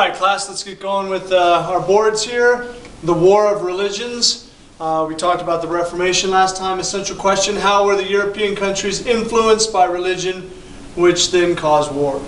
Alright class, let's get going with our boards here. The War of Religions. We talked about the Reformation last time. Essential question, how were the European countries influenced by religion, which then caused war?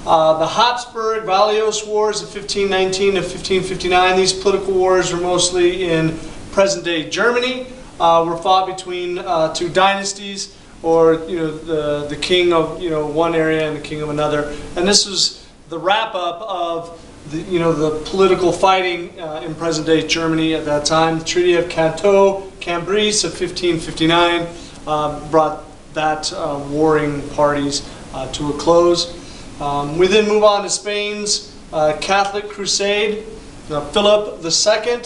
The Habsburg-Valios Wars of 1519 to 1559, these political wars were mostly in present-day Germany, were fought between two dynasties, or the king of one area and the king of another. And this was the wrap-up of the political fighting in present-day Germany at that time. The Treaty of Cateau-Cambréis of 1559 brought that warring parties to a close. We then move on to Spain's Catholic Crusade. Philip II,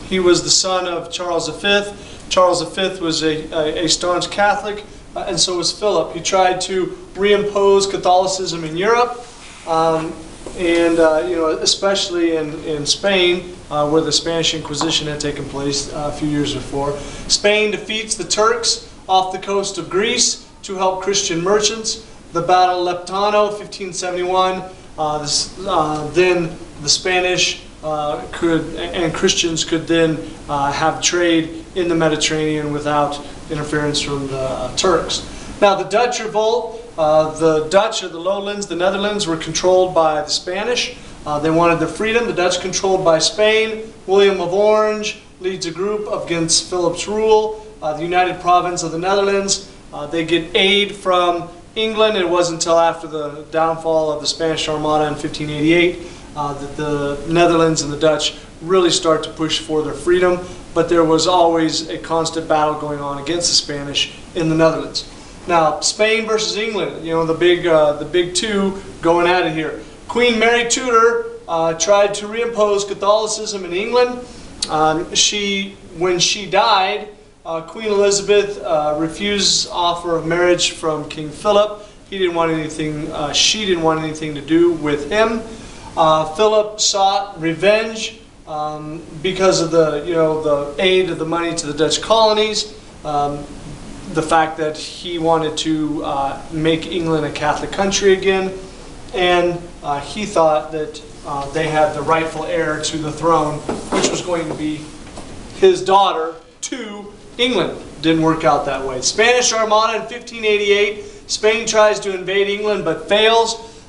he was the son of Charles V. Charles V was a staunch Catholic, and so was Philip. He tried to reimpose Catholicism in Europe. Especially in Spain, where the Spanish Inquisition had taken place a few years before. Spain defeats the Turks off the coast of Greece to help Christian merchants. The Battle of Leptano, 1571. Then the Spanish and Christians could then have trade in the Mediterranean without interference from the Turks. Now the Dutch revolt. The Dutch of the lowlands, the Netherlands, were controlled by the Spanish. They wanted their freedom. The Dutch controlled by Spain. William of Orange leads a group against Philip's rule. The United Province of the Netherlands, they get aid from England. It wasn't until after the downfall of the Spanish Armada in 1588 that the Netherlands and the Dutch really start to push for their freedom. But there was always a constant battle going on against the Spanish in the Netherlands. Now, Spain versus England, the big two going at it here. Queen Mary Tudor tried to reimpose Catholicism in England. When she died, Queen Elizabeth refused offer of marriage from King Philip. He didn't want anything. She didn't want anything to do with him. Philip sought revenge because of the aid of the money to the Dutch colonies. The fact that he wanted to make England a Catholic country again, and he thought that they had the rightful heir to the throne, which was going to be his daughter to England. Didn't work out that way. Spanish Armada in 1588. Spain tries to invade England but fails.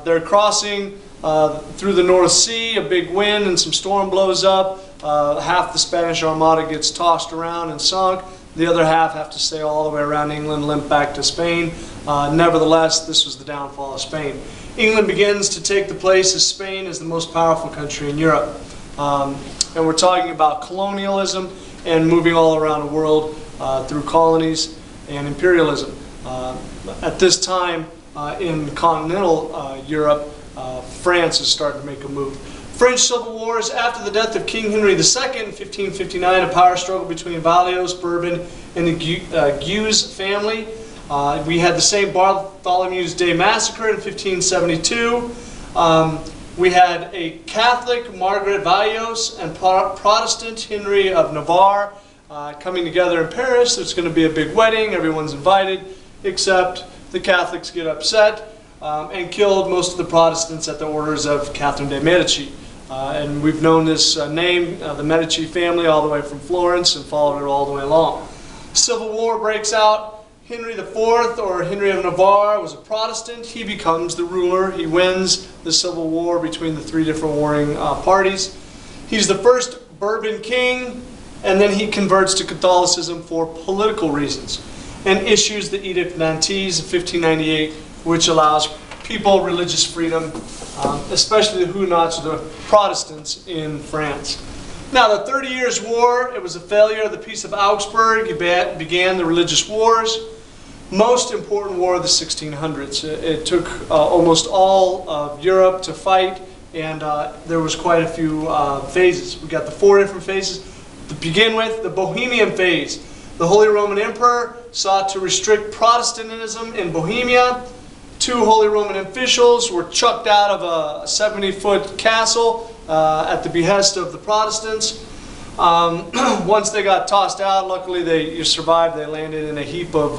They're crossing through the North Sea. A big wind and some storm blows up. Half the Spanish Armada gets tossed around and sunk. The other half have to stay all the way around England, limp back to Spain. Nevertheless, this was the downfall of Spain. England begins to take the place of Spain as the most powerful country in Europe. And we're talking about colonialism and moving all around the world through colonies and imperialism. At this time in continental Europe, France is starting to make a move. French Civil Wars. After the death of King Henry II in 1559, a power struggle between Valios, Bourbon, and the Guise family. We had the St. Bartholomew's Day Massacre in 1572. We had a Catholic, Margaret Valios, and Protestant, Henry of Navarre, coming together in Paris. There's going to be a big wedding. Everyone's invited, except the Catholics get upset and killed most of the Protestants at the orders of Catherine de' Medici. And we've known this name, the Medici family, all the way from Florence and followed it all the way along. Civil War breaks out. Henry IV, or Henry of Navarre, was a Protestant. He becomes the ruler. He wins the Civil War between the three different warring parties. He's the first Bourbon king, and then he converts to Catholicism for political reasons and issues the Edict of Nantes of 1598, which allows people religious freedom, especially the Huguenots, or the Protestants in France. Now, the 30 Years' War, it was a failure of the Peace of Augsburg. It began the religious wars. Most important war of the 1600s. It took almost all of Europe to fight, and there was quite a few phases. We got the 4 different phases. To begin with, the Bohemian phase. The Holy Roman Emperor sought to restrict Protestantism in Bohemia. 2 Holy Roman officials were chucked out of a 70-foot castle at the behest of the Protestants. Once they got tossed out, luckily they survived. They landed in a heap of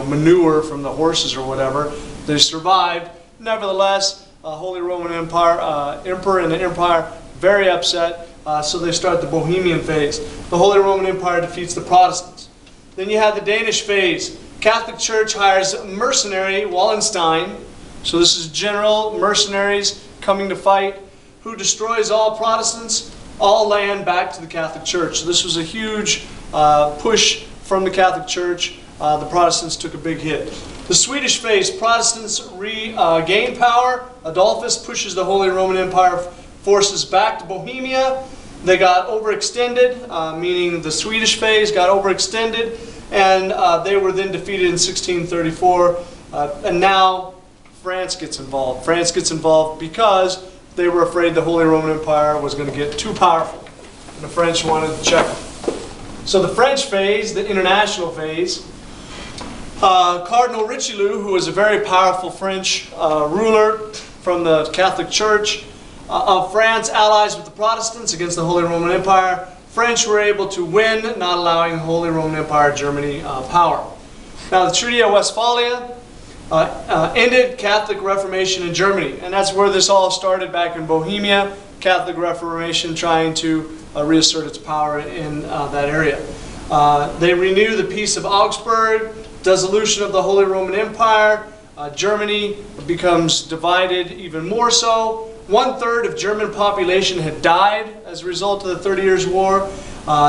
manure from the horses or whatever. They survived. Nevertheless, Holy Roman Empire, emperor and the empire, very upset. So they start the Bohemian phase. The Holy Roman Empire defeats the Protestants. Then you have the Danish phase. Catholic Church hires mercenary Wallenstein. So this is general mercenaries coming to fight, who destroys all Protestants, all land back to the Catholic Church. So this was a huge push from the Catholic Church. The Protestants took a big hit. The Swedish phase, Protestants regain power. Adolphus pushes the Holy Roman Empire forces back to Bohemia. They got overextended, meaning the Swedish phase got overextended, and they were then defeated in 1634. And now France gets involved. France gets involved because they were afraid the Holy Roman Empire was going to get too powerful, and the French wanted to check it. So the French phase, the international phase, Cardinal Richelieu, who was a very powerful French ruler from the Catholic Church of France, allies with the Protestants against the Holy Roman Empire. French were able to win, not allowing the Holy Roman Empire, Germany, power. Now the Treaty of Westphalia ended Catholic Reformation in Germany, and that's where this all started back in Bohemia. Catholic Reformation trying to reassert its power in that area. They renew the Peace of Augsburg, dissolution of the Holy Roman Empire. Germany becomes divided even more so. 1/3 of German population had died as a result of the 30 Years' War.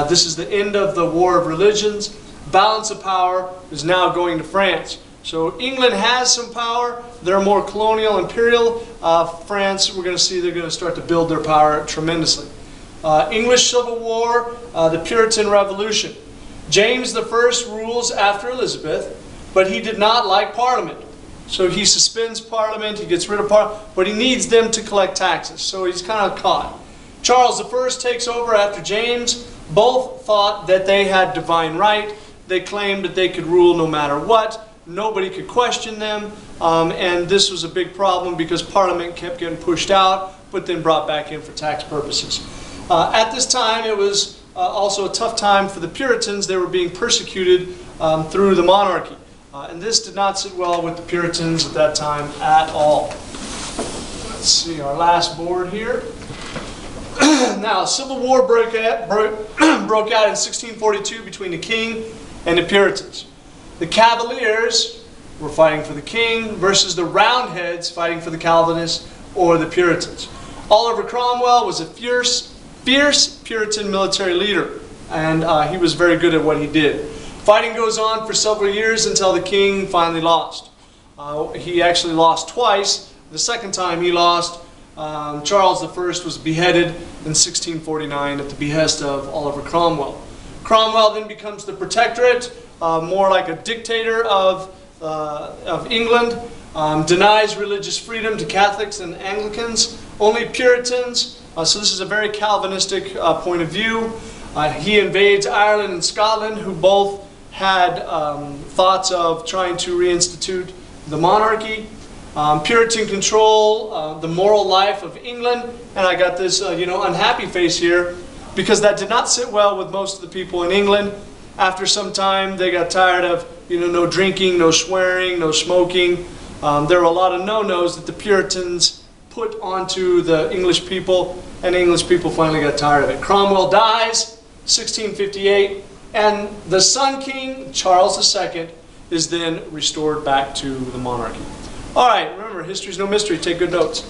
This is the end of the War of Religions. Balance of power is now going to France. So England has some power. They're more colonial, imperial. France, we're going to see they're going to start to build their power tremendously. English Civil War, the Puritan Revolution. James I rules after Elizabeth, but he did not like Parliament. So he suspends Parliament, he gets rid of Parliament, but he needs them to collect taxes. So he's kind of caught. Charles I takes over after James. Both thought that they had divine right. They claimed that they could rule no matter what. Nobody could question them. And this was a big problem because Parliament kept getting pushed out, but then brought back in for tax purposes. At this time, it was also a tough time for the Puritans. They were being persecuted through the monarchy. And this did not sit well with the Puritans at that time at all. Let's see our last board here. Now, Civil War broke out in 1642 between the king and the Puritans. The Cavaliers were fighting for the king versus the Roundheads fighting for the Calvinists or the Puritans. Oliver Cromwell was a fierce Puritan military leader, and he was very good at what he did. Fighting goes on for several years until the king finally lost. He actually lost twice. The second time he lost, Charles I was beheaded in 1649 at the behest of Oliver Cromwell. Cromwell then becomes the protectorate, more like a dictator of England, denies religious freedom to Catholics and Anglicans, only Puritans. So this is a very Calvinistic point of view. He invades Ireland and Scotland, who both had thoughts of trying to reinstitute the monarchy. Puritan control, the moral life of England, and I got this unhappy face here because that did not sit well with most of the people in England. After some time, they got tired of no drinking, no swearing, no smoking. There were a lot of no-nos that the Puritans put onto the English people, and the English people finally got tired of it. Cromwell dies, 1658, and the Sun King, Charles II, is then restored back to the monarchy. All right, remember, history's no mystery. Take good notes.